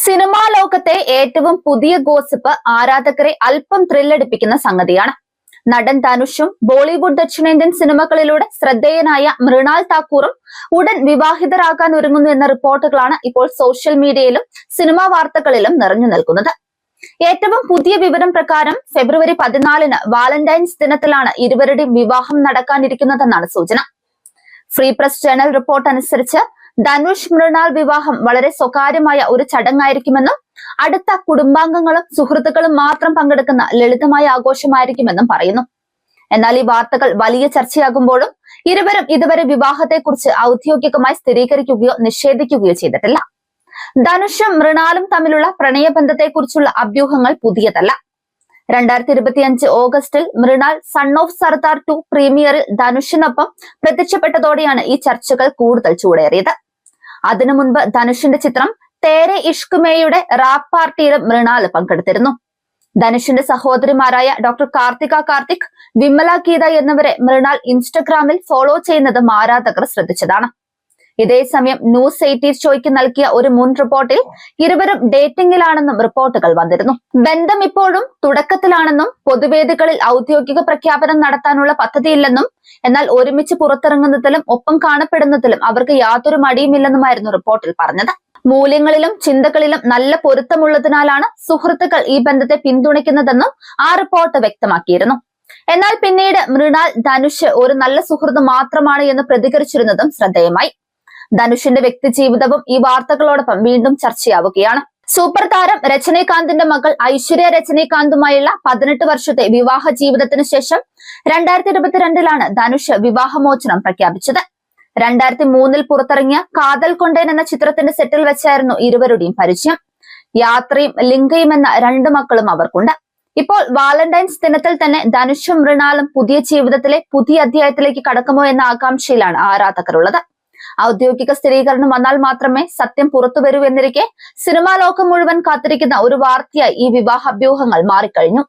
Cinema ലോകത്തെ ഏറ്റവും പുതിയ ഗോസിപ്പ് ആരാധകരെ അല്പം ത്രില്ലടിപ്പിക്കുന്ന സംഗതിയാണ്. നടൻ ധനുഷും ബോളിവുഡ് ദക്ഷിണേന്ത്യൻ സിനിമകളിലൂടെ ശ്രദ്ധേയനായ മൃണാൽ താക്കൂറും ഉടൻ വിവാഹിതരാകാൻ ഒരുങ്ങുന്നു എന്ന റിപ്പോർട്ടുകളാണ് ഇപ്പോൾ സോഷ്യൽ മീഡിയയിലും സിനിമാ വാർത്തകളിലും നിറഞ്ഞു നിൽക്കുന്നത്. ഏറ്റവും പുതിയ വിവരം പ്രകാരം ഫെബ്രുവരി 14-ന് വാലന്റൈൻസ് ദിനത്തിലാണ് ഇരുവരുടെയും വിവാഹം നടക്കാനിരിക്കുന്നതെന്നാണ് സൂചന. ഫ്രീ പ്രസ് ജേണൽ റിപ്പോർട്ട് അനുസരിച്ച് ധനുഷ് മൃണാൽ വിവാഹം വളരെ സ്വകാര്യമായ ഒരു ചടങ്ങായിരിക്കുമെന്നും അടുത്ത കുടുംബാംഗങ്ങളും സുഹൃത്തുക്കളും മാത്രം പങ്കെടുക്കുന്ന ലളിതമായ ആഘോഷമായിരിക്കുമെന്നും പറയുന്നു. എന്നാൽ ഈ വാർത്തകൾ വലിയ ചർച്ചയാകുമ്പോഴും ഇരുവരും ഇതുവരെ വിവാഹത്തെക്കുറിച്ച് ഔദ്യോഗികമായി സ്ഥിരീകരിക്കുകയോ നിഷേധിക്കുകയോ ചെയ്തിട്ടില്ല. ധനുഷും മൃണാലും തമ്മിലുള്ള പ്രണയബന്ധത്തെക്കുറിച്ചുള്ള അഭ്യൂഹങ്ങൾ പുതിയതല്ല. 2025 ഓഗസ്റ്റിൽ മൃണാൽ സൺ ഓഫ് സർദാർ 2 പ്രീമിയറിൽ ധനുഷിനൊപ്പം പ്രത്യക്ഷപ്പെട്ടതോടെയാണ് ഈ ചർച്ചകൾ കൂടുതൽ ചൂടേറിയത്. അതിനു മുൻപ് ധനുഷിന്റെ ചിത്രം തേരെ ഇഷ്ക് മേയുടെ റാപ്പ് പാർട്ടിയിലും മൃണാൽ പങ്കെടുത്തിരുന്നു. ധനുഷിന്റെ സഹോദരിമാരായ ഡോക്ടർ കാർത്തിക്, വിമല ഗീത എന്നിവരെ മൃണാൽ ഇൻസ്റ്റഗ്രാമിൽ ഫോളോ ചെയ്യുന്നതും ആരാധകർ ശ്രദ്ധിച്ചതാണ്. ഇതേസമയം ന്യൂസ് 18 ഷോയ്ക്ക് നൽകിയ ഒരു മുൻ റിപ്പോർട്ടിൽ ഇരുവരും ഡേറ്റിംഗിലാണെന്നും റിപ്പോർട്ടുകൾ വന്നിരുന്നു. ബന്ധം ഇപ്പോഴും തുടക്കത്തിലാണെന്നും പൊതുവേദികളിൽ ഔദ്യോഗിക പ്രഖ്യാപനം നടത്താനുള്ള പദ്ധതിയില്ലെന്നും എന്നാൽ ഒരുമിച്ച് പുറത്തിറങ്ങുന്നതിലും ഒപ്പം കാണപ്പെടുന്നതിലും അവർക്ക് യാതൊരു മടിയുമില്ലെന്നുമായിരുന്നു റിപ്പോർട്ടിൽ പറഞ്ഞത്. മൂല്യങ്ങളിലും ചിന്തകളിലും നല്ല പൊരുത്തമുള്ളതിനാലാണ് സുഹൃത്തുക്കൾ ഈ ബന്ധത്തെ പിന്തുണയ്ക്കുന്നതെന്നും ആ റിപ്പോർട്ട് വ്യക്തമാക്കിയിരുന്നു. എന്നാൽ പിന്നീട് മൃണാൽ ധനുഷ് ഒരു നല്ല സുഹൃത്ത് മാത്രമാണ് എന്ന് പ്രതികരിച്ചിരുന്നതും ശ്രദ്ധേയമായി. ധനുഷിന്റെ വ്യക്തി ജീവിതവും ഈ വാർത്തകളോടൊപ്പം വീണ്ടും ചർച്ചയാവുകയാണ്. സൂപ്പർ താരം രജനീകാന്തിന്റെ മകൾ ഐശ്വര്യ രജനീകാന്തുമായുള്ള 18 വർഷത്തെ വിവാഹ ജീവിതത്തിന് ശേഷം 2022-ലാണ് ധനുഷ് വിവാഹമോചനം പ്രഖ്യാപിച്ചത്. 2003-ൽ പുറത്തിറങ്ങിയ കാതൽ കൊണ്ടേൻ എന്ന ചിത്രത്തിന്റെ സെറ്റിൽ വെച്ചായിരുന്നു ഇരുവരുടെയും പരിചയം. യാത്രയും ലിംഗയും എന്ന 2 മക്കളും അവർക്കുണ്ട്. ഇപ്പോൾ വാലന്റൈൻസ് ദിനത്തിൽ തന്നെ ധനുഷും മൃണാലും പുതിയ ജീവിതത്തിലെ പുതിയ അധ്യായത്തിലേക്ക് കടക്കുമോ എന്ന ആകാംക്ഷയിലാണ് ആരാധകരുള്ളത്. ഔദ്യോഗിക സ്ഥിരീകരണം വന്നാൽ മാത്രമേ സത്യം പുറത്തുവരൂ എന്നിരിക്കെ സിനിമാ ലോകം മുഴുവൻ കാത്തിരിക്കുന്ന ഒരു വാർത്തയായി ഈ വിവാഹാഭ്യൂഹങ്ങൾ മാറിക്കഴിഞ്ഞു.